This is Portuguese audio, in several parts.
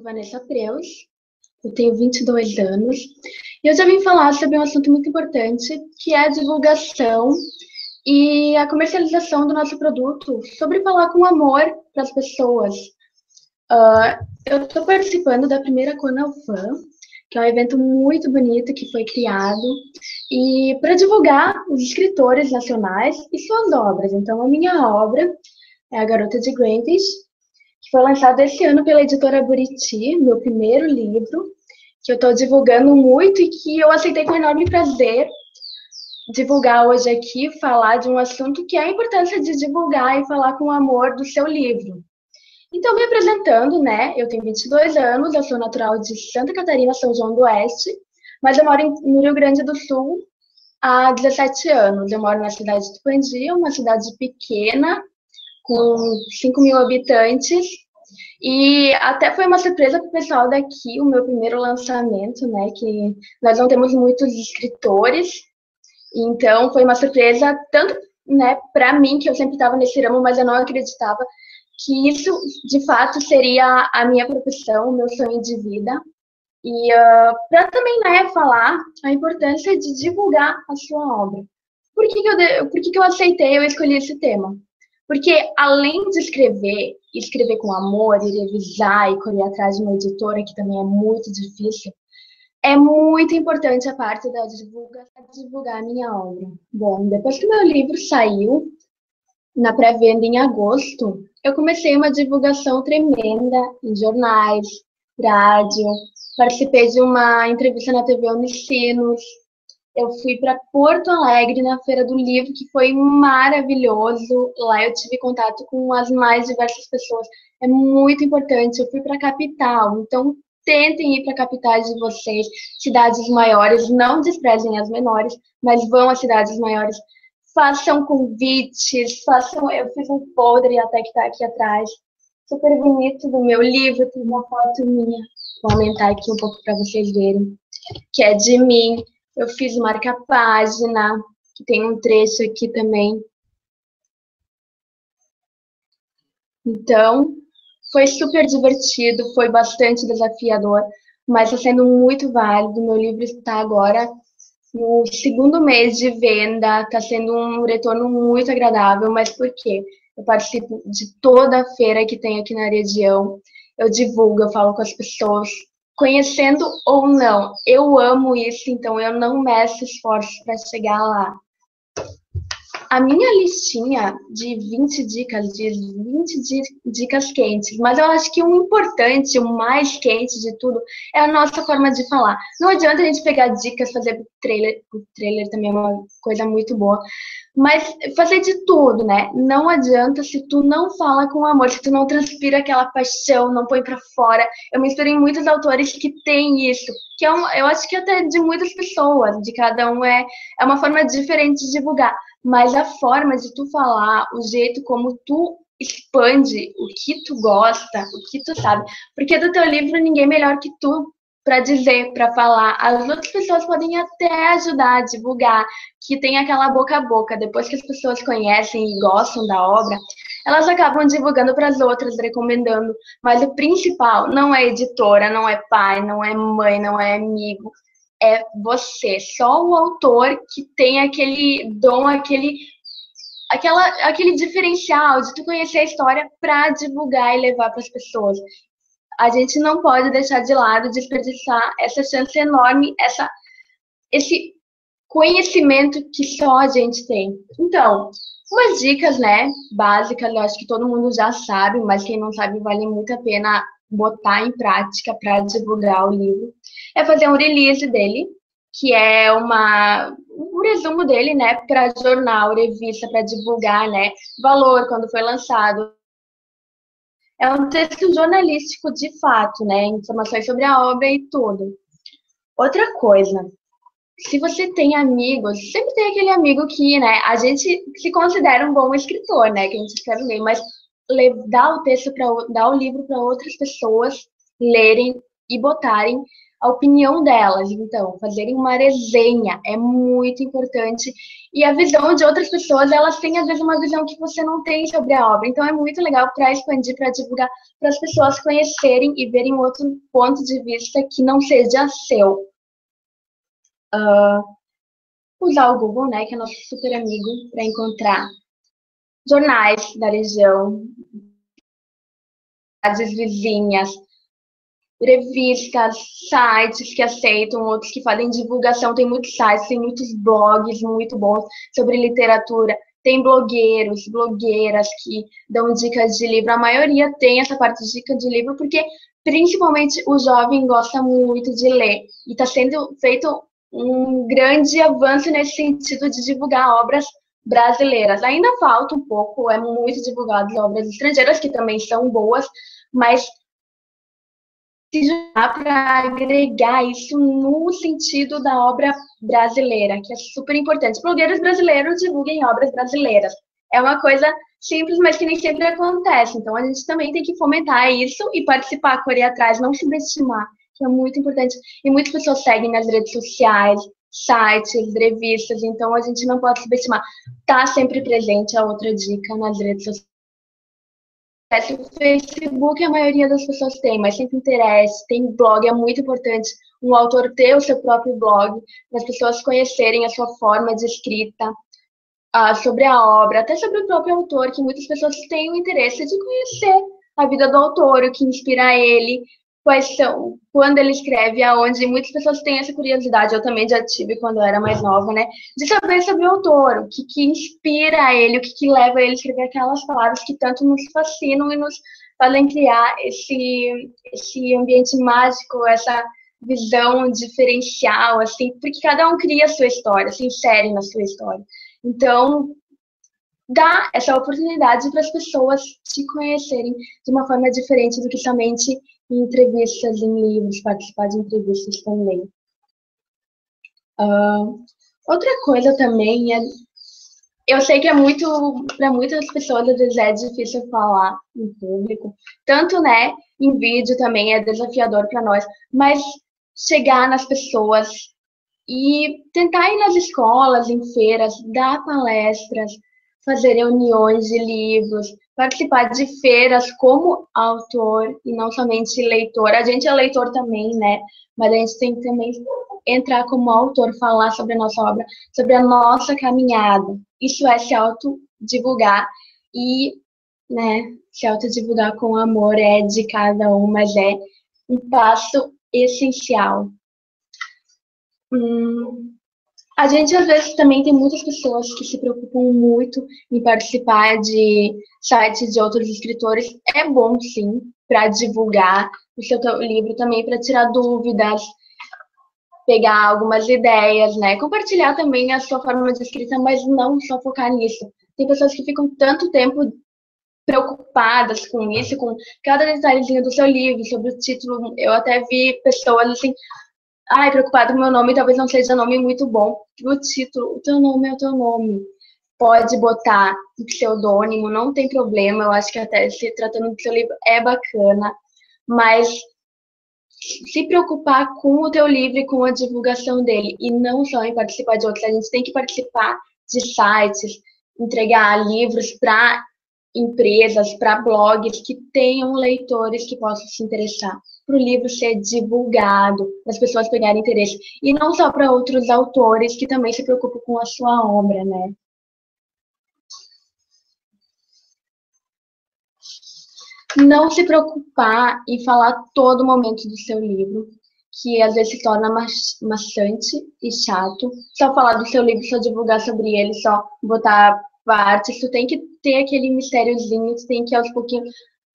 Vanessa Preus, eu tenho 22 anos e eu já vim falar sobre um assunto muito importante, que é a divulgação e a comercialização do nosso produto, sobre falar com amor para as pessoas. Eu estou participando da primeira Conalfam, que é um evento muito bonito que foi criado e para divulgar os escritores nacionais e suas obras. Então, a minha obra é A Garota de Greenwich, que foi lançado esse ano pela editora Buriti, meu primeiro livro, que eu estou divulgando muito e que eu aceitei com enorme prazer divulgar hoje aqui, falar de um assunto que é a importância de divulgar e falar com amor do seu livro. Então, me apresentando, né? Eu tenho 22 anos, eu sou natural de Santa Catarina, São João do Oeste, mas eu moro no Rio Grande do Sul há 17 anos. Eu moro na cidade de Tupandi, uma cidade pequena, com 5 mil habitantes, e até foi uma surpresa para o pessoal daqui, o meu primeiro lançamento, né, que nós não temos muitos escritores, então foi uma surpresa tanto, né, para mim, que eu sempre estava nesse ramo, mas eu não acreditava que isso, de fato, seria a minha profissão, o meu sonho de vida, e para também, né, falar a importância de divulgar a sua obra. Por que eu aceitei, eu escolhi esse tema? Porque além de escrever com amor, e revisar e correr atrás de uma editora, que também é muito difícil, é muito importante a parte da divulgar a minha obra. Bom, depois que meu livro saiu, na pré-venda em agosto, eu comecei uma divulgação tremenda em jornais, rádio, participei de uma entrevista na TV Unicinos, eu fui para Porto Alegre na Feira do Livro, que foi maravilhoso. Lá eu tive contato com as mais diversas pessoas. É muito importante. Eu fui para a capital, então tentem ir para capitais de vocês, cidades maiores, não desprezem as menores, mas vão às cidades maiores. Façam convites, façam. Eu fiz um folder até que está aqui atrás, super bonito do meu livro, tem uma foto minha. Vou aumentar aqui um pouco para vocês verem, que é de mim. Eu fiz marca-página, que tem um trecho aqui também. Então, foi super divertido, foi bastante desafiador, mas está sendo muito válido. Meu livro está agora no segundo mês de venda, está sendo um retorno muito agradável, mas por quê? Eu participo de toda a feira que tem aqui na região, eu divulgo, eu falo com as pessoas, conhecendo ou não, eu amo isso, então eu não meço esforços para chegar lá. A minha listinha de 20 dicas, de 20 dicas quentes, mas eu acho que o importante, o mais quente de tudo, é a nossa forma de falar. Não adianta a gente pegar dicas, fazer o trailer também é uma coisa muito boa, mas fazer de tudo, né? Não adianta se tu não fala com amor, se tu não transpira aquela paixão, não põe pra fora. Eu me inspirei em muitos autores que têm isso, que é eu acho que até de muitas pessoas, de cada um é uma forma diferente de divulgar. Mas a forma de tu falar, o jeito como tu expande o que tu gosta, o que tu sabe. Porque do teu livro ninguém melhor que tu para dizer, para falar. As outras pessoas podem até ajudar a divulgar, que tem aquela boca a boca. Depois que as pessoas conhecem e gostam da obra, elas acabam divulgando para as outras, recomendando. Mas o principal não é editora, não é pai, não é mãe, não é amigo, é você, só o autor que tem aquele dom, aquele diferencial de tu conhecer a história para divulgar e levar para as pessoas. A gente não pode deixar de lado, desperdiçar essa chance enorme, esse conhecimento que só a gente tem. Então, umas dicas, né, básicas, eu acho que todo mundo já sabe, mas quem não sabe vale muito a pena botar em prática para divulgar o livro. É fazer um release dele, que é um resumo dele, né, para jornal, revista, para divulgar, né, valor, quando foi lançado. É um texto jornalístico de fato, né, informações sobre a obra e tudo. Outra coisa, se você tem amigos, sempre tem aquele amigo que, né, a gente se considera um bom escritor, né, que a gente escreve bem, mas dar o texto dar o livro para outras pessoas lerem e botarem a opinião delas. Então, fazerem uma resenha é muito importante. E a visão de outras pessoas, elas têm às vezes uma visão que você não tem sobre a obra. Então, é muito legal para expandir, para divulgar, para as pessoas conhecerem e verem outro ponto de vista que não seja seu. Usar o Google, né, que é nosso super amigo, para encontrar jornais da região, as vizinhas, revistas, sites que aceitam, outros que fazem divulgação. Tem muitos sites, tem muitos blogs muito bons sobre literatura. Tem blogueiros, blogueiras que dão dicas de livro. A maioria tem essa parte de dica de livro, porque principalmente o jovem gosta muito de ler. E está sendo feito um grande avanço nesse sentido de divulgar obras brasileiras. Ainda falta um pouco, é muito divulgado obras estrangeiras, que também são boas, mas para agregar isso no sentido da obra brasileira, que é super importante. Blogueiros brasileiros divulguem obras brasileiras. É uma coisa simples, mas que nem sempre acontece. Então, a gente também tem que fomentar isso e participar, correr atrás, não subestimar, que é muito importante. E muitas pessoas seguem nas redes sociais, sites, revistas, então a gente não pode subestimar. Tá sempre presente a outra dica nas redes sociais. O Facebook a maioria das pessoas tem, mas sempre interesse, tem blog, é muito importante um autor ter o seu próprio blog, para as pessoas conhecerem a sua forma de escrita, sobre a obra, até sobre o próprio autor, que muitas pessoas têm o interesse de conhecer a vida do autor, o que inspira ele, quais são, quando ele escreve, aonde, muitas pessoas têm essa curiosidade, eu também já tive quando eu era mais nova, né, de saber sobre o autor, o que inspira ele, o que leva ele a escrever aquelas palavras que tanto nos fascinam e nos fazem criar esse ambiente mágico, essa visão diferencial, assim, porque cada um cria a sua história, se insere na sua história. Então, dá essa oportunidade para as pessoas te conhecerem de uma forma diferente do que somente em entrevistas, em livros, participar de entrevistas também. Outra coisa também é, eu sei que para muitas pessoas às vezes é difícil falar em público, tanto, né, em vídeo também é desafiador para nós, mas chegar nas pessoas e tentar ir nas escolas, em feiras, dar palestras, fazer reuniões de livros, participar de feiras como autor e não somente leitor. A gente é leitor também, né? Mas a gente tem que também entrar como autor, falar sobre a nossa obra, sobre a nossa caminhada. Isso é se autodivulgar e, né, se autodivulgar com amor é de cada um, mas é um passo essencial. A gente, às vezes, também tem muitas pessoas que se preocupam muito em participar de sites de outros escritores. É bom, sim, para divulgar o seu livro também, para tirar dúvidas, pegar algumas ideias, né? Compartilhar também a sua forma de escrita, mas não só focar nisso. Tem pessoas que ficam tanto tempo preocupadas com isso, com cada detalhezinho do seu livro, sobre o título. Eu até vi pessoas assim, preocupado com o meu nome, talvez não seja um nome muito bom. O título, o teu nome é o teu nome. Pode botar um pseudônimo, não tem problema. Eu acho que até se tratando do seu livro é bacana. Mas se preocupar com o teu livro e com a divulgação dele. E não só em participar de outros. A gente tem que participar de sites, entregar livros para empresas, para blogs que tenham leitores que possam se interessar, para o livro ser divulgado, para as pessoas pegarem interesse, e não só para outros autores que também se preocupam com a sua obra, né? Não se preocupar em falar todo momento do seu livro, que às vezes se torna maçante e chato. Só falar do seu livro, só divulgar sobre ele, só botar partes. Tu tem que ter aquele mistériozinho, tu tem que aos pouquinhos.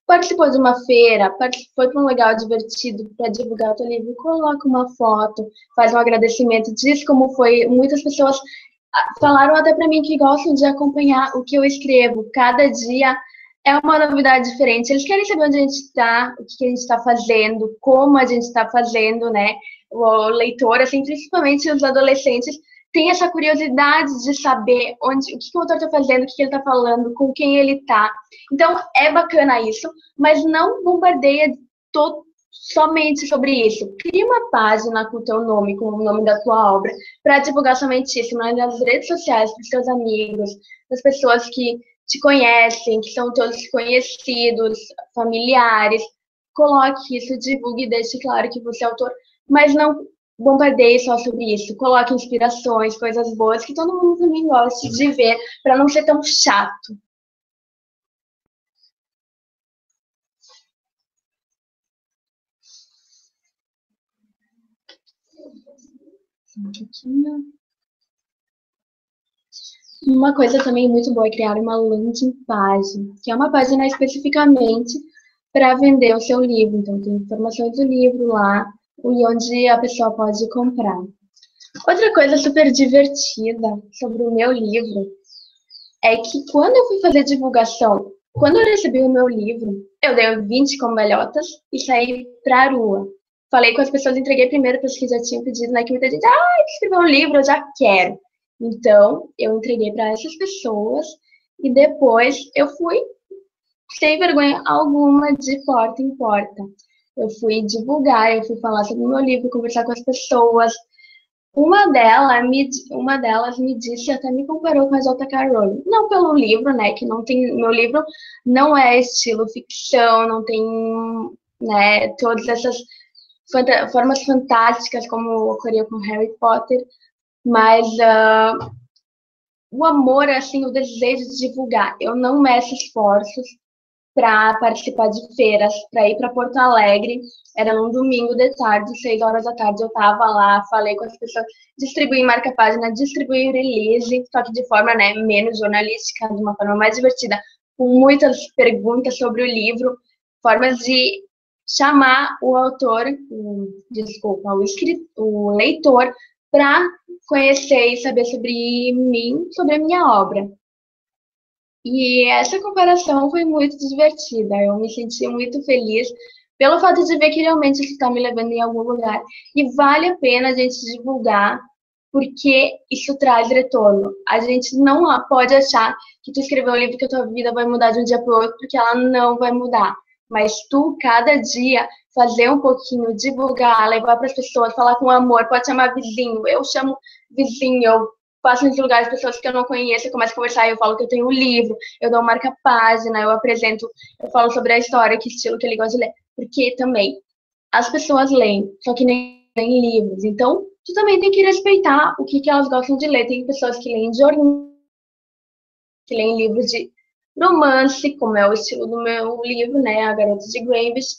Participou de uma feira, foi para um legal divertido para divulgar o teu livro, coloca uma foto, faz um agradecimento, diz como foi. Muitas pessoas falaram até para mim que gostam de acompanhar o que eu escrevo. Cada dia é uma novidade diferente. Eles querem saber onde a gente está, o que a gente está fazendo, como a gente está fazendo, né? O leitor, assim, principalmente os adolescentes, tem essa curiosidade de saber o que o autor está fazendo, o que ele está falando, com quem ele está. Então, é bacana isso, mas não bombardeia somente sobre isso. Cria uma página com o teu nome, com o nome da tua obra, para divulgar somente isso, mas nas redes sociais, para os teus amigos, para as pessoas que te conhecem, que são todos conhecidos, familiares. Coloque isso, divulgue e deixe claro que você é autor, mas não bombardeie só sobre isso. Coloque inspirações, coisas boas que todo mundo também gosta de ver, para não ser tão chato. Um pouquinho. Uma coisa também muito boa é criar uma landing page, que é uma página especificamente para vender o seu livro. Então, tem informações do livro lá e onde a pessoa pode comprar. Outra coisa super divertida sobre o meu livro é que quando eu fui fazer divulgação, quando eu recebi o meu livro, eu dei 20 cambalhotas e saí para a rua. Falei com as pessoas, entreguei primeiro para as que já tinham pedido, né? Que muita gente, escreveu um livro, eu já quero. Então, eu entreguei para essas pessoas e depois eu fui, sem vergonha alguma, de porta em porta. Eu fui divulgar, eu fui falar sobre o meu livro, conversar com as pessoas. Uma delas me disse, até me comparou com a J.K. Rowling. Não pelo livro, né, que não tem, meu livro não é estilo ficção, não tem, né, todas essas formas fantásticas como ocorreu com Harry Potter, mas o amor, assim, o desejo de divulgar. Eu não meço esforços para participar de feiras, para ir para Porto Alegre. Era num domingo de tarde, 6 horas da tarde, eu estava lá, falei com as pessoas, distribuí marca-página, distribuí release, só que de forma, né, menos jornalística, de uma forma mais divertida, com muitas perguntas sobre o livro, formas de chamar o autor, o leitor, para conhecer e saber sobre mim, sobre a minha obra. E essa comparação foi muito divertida. Eu me senti muito feliz pelo fato de ver que realmente isso está me levando em algum lugar. E vale a pena a gente divulgar, porque isso traz retorno. A gente não pode achar que tu escreveu um livro que a tua vida vai mudar de um dia para o outro, porque ela não vai mudar. Mas tu, cada dia, fazer um pouquinho, divulgar, levar para as pessoas, falar com amor, pode chamar vizinho. Eu chamo vizinho, eu passo nos lugares pessoas que eu não conheço, eu começo a conversar, eu falo que eu tenho um livro, eu dou marca-página, eu apresento, eu falo sobre a história, que estilo que ele gosta de ler. Porque também as pessoas leem, só que nem leem livros. Então, tu também tem que respeitar o que elas gostam de ler. Tem pessoas que leem jornal, que leem livros de romance, como é o estilo do meu livro, né, A Garota de Greenwich,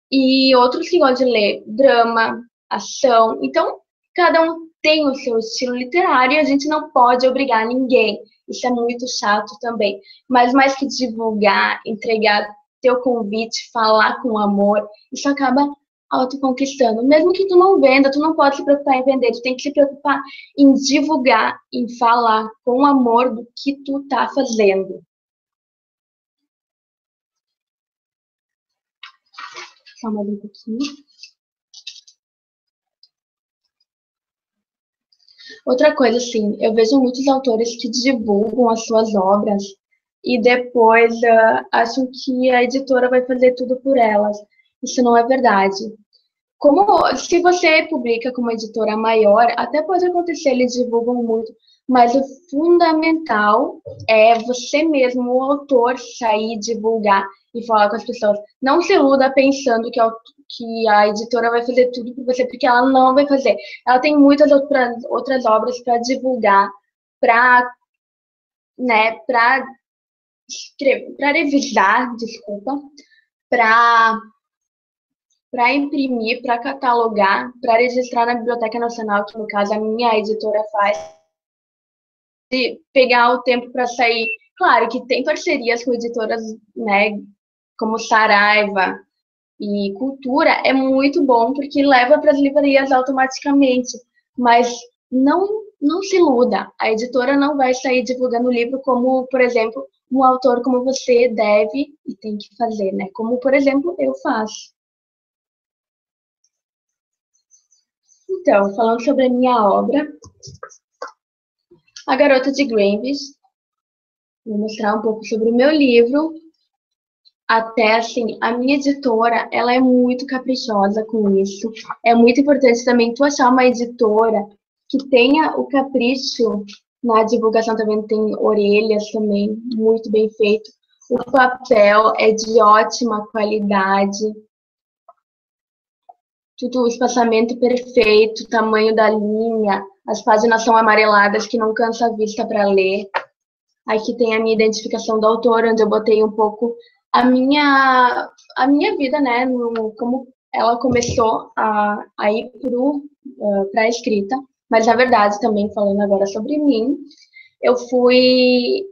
e outros que gostam de ler drama, ação. Então, cada um tem o seu estilo literário e a gente não pode obrigar ninguém. Isso é muito chato também. Mas mais que divulgar, entregar teu convite, falar com amor, isso acaba autoconquistando. Mesmo que tu não venda, tu não pode se preocupar em vender, tu tem que se preocupar em divulgar, em falar com amor do que tu tá fazendo. Só mais um pouquinho. Outra coisa, assim, eu vejo muitos autores que divulgam as suas obras e depois acham que a editora vai fazer tudo por elas. Isso não é verdade. Como se você publica como editora maior, até pode acontecer, eles divulgam muito, mas o fundamental é você mesmo, o autor, sair, divulgar e falar com as pessoas. Não se iluda pensando que a editora vai fazer tudo por você, porque ela não vai fazer. Ela tem muitas outras obras para divulgar, para, né, para revisar, desculpa, para imprimir, para catalogar, para registrar na Biblioteca Nacional, que no caso a minha editora faz, e pegar o tempo para sair. Claro que tem parcerias com editoras, né, como Saraiva e Cultura, é muito bom porque leva para as livrarias automaticamente, mas não se iluda, a editora não vai sair divulgando o livro como, por exemplo, um autor como você deve e tem que fazer, né? Como, por exemplo, eu faço. Então, falando sobre a minha obra, A Garota de Greenwich, vou mostrar um pouco sobre o meu livro. Até assim, a minha editora, ela é muito caprichosa com isso. É muito importante também tu achar uma editora que tenha o capricho na divulgação também, tem orelhas também, muito bem feito. O papel é de ótima qualidade, tudo, o espaçamento perfeito, o tamanho da linha, as páginas são amareladas que não cansa a vista para ler. Aqui tem a minha identificação do autor, onde eu botei um pouco a minha vida, né, como ela começou a ir para a escrita, mas na verdade, também falando agora sobre mim, eu fui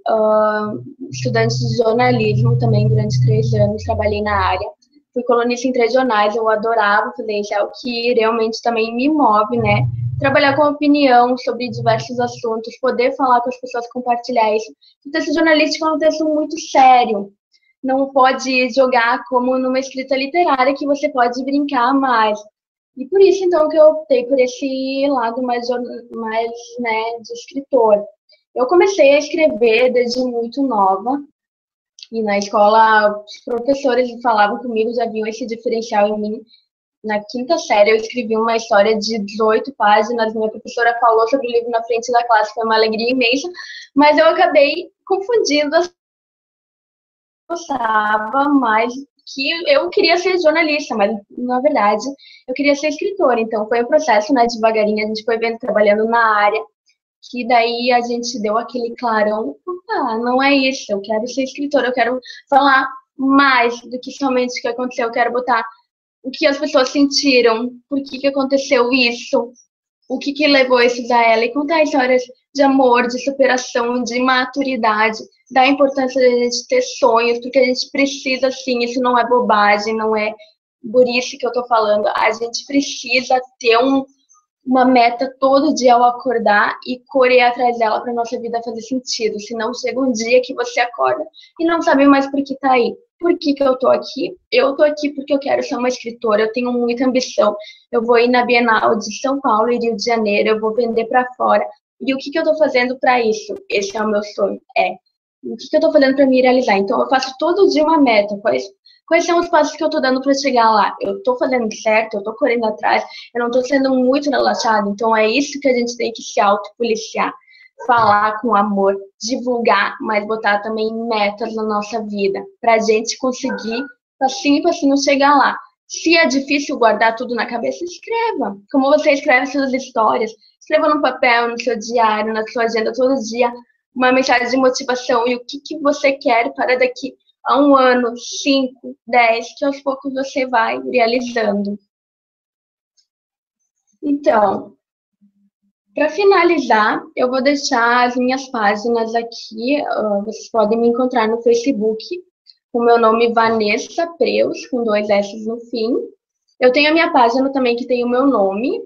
estudante de jornalismo também durante 3 anos, trabalhei na área, fui colunista em 3 jornais, eu adorava fazer isso, é o que realmente também me move, né, trabalhar com opinião sobre diversos assuntos, poder falar com as pessoas, compartilhar isso. O texto jornalístico é um texto muito sério, não pode jogar como numa escrita literária que você pode brincar mais. E por isso, então, que eu optei por esse lado mais né, de escritor. Eu comecei a escrever desde muito nova, e na escola os professores falavam comigo, já viam esse diferencial em mim. Na quinta série, eu escrevi uma história de 18 páginas. Minha professora falou sobre o livro na frente da classe, foi uma alegria imensa, mas eu acabei confundindo as gostava mais que eu queria ser jornalista, mas na verdade eu queria ser escritora. Então foi um processo, né, devagarinho a gente foi vendo, trabalhando na área, que daí a gente deu aquele clarão, opa, não é isso, eu quero ser escritora, eu quero falar mais do que somente o que aconteceu, eu quero botar o que as pessoas sentiram, por que que aconteceu isso, o que que levou esses a ela, e contar histórias de amor, de superação, de maturidade, da importância de a gente ter sonhos, porque a gente precisa, sim, isso não é bobagem, não é burrice que eu tô falando, a gente precisa ter uma meta todo dia ao acordar e correr atrás dela para nossa vida fazer sentido. Senão chega um dia que você acorda e não sabe mais por que tá aí. Por que que eu tô aqui? Eu tô aqui porque eu quero ser uma escritora, eu tenho muita ambição. Eu vou ir na Bienal de São Paulo e Rio de Janeiro, eu vou vender para fora. E o que que eu tô fazendo para isso? Esse é o meu sonho. O que que eu tô fazendo para me realizar? Então eu faço todo dia uma meta. Quais são os passos que eu tô dando para chegar lá? Eu tô fazendo certo? Eu tô correndo atrás? Eu não tô sendo muito relaxado? Então é isso que a gente tem que se autopoliciar. Falar com amor, divulgar, mas botar também metas na nossa vida, para a gente conseguir, passinho a passinho, chegar lá. Se é difícil guardar tudo na cabeça, escreva. Como você escreve suas histórias, escreva no papel, no seu diário, na sua agenda, todo dia, uma mensagem de motivação e o que, que você quer para daqui a 1 ano, 5, 10, que aos poucos você vai realizando. Então, para finalizar, eu vou deixar as minhas páginas aqui. Vocês podem me encontrar no Facebook, com o meu nome Vanessa Preus, com 2 S no fim. Eu tenho a minha página também que tem o meu nome,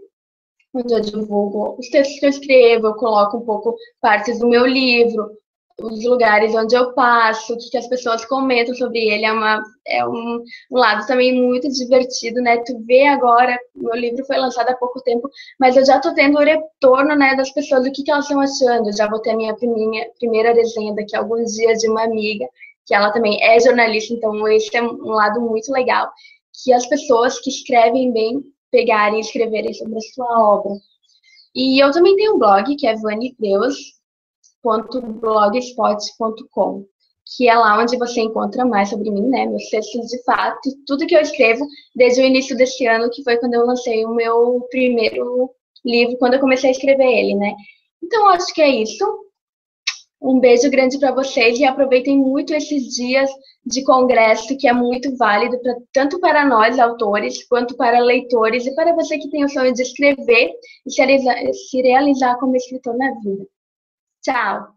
onde eu divulgo os textos que eu escrevo, eu coloco um pouco partes do meu livro, os lugares onde eu passo, o que as pessoas comentam sobre ele, um lado também muito divertido, né? Tu vê agora, meu livro foi lançado há pouco tempo, mas eu já tô tendo o retorno, né, das pessoas, o que que elas estão achando. Eu já vou ter a minha primeira resenha daqui a alguns dias de uma amiga, que ela também é jornalista, então esse é um lado muito legal, que as pessoas que escrevem bem pegarem e escreverem sobre a sua obra. E eu também tenho um blog, que é vanideus.blogspot.com, que é lá onde você encontra mais sobre mim, né, meus textos de fato, tudo que eu escrevo desde o início desse ano, que foi quando eu lancei o meu primeiro livro, quando eu comecei a escrever ele, né. Então, acho que é isso. Um beijo grande para vocês e aproveitem muito esses dias de congresso, que é muito válido tanto para nós, autores, quanto para leitores e para você que tem o sonho de escrever e se realizar como escritor na vida. Tchau!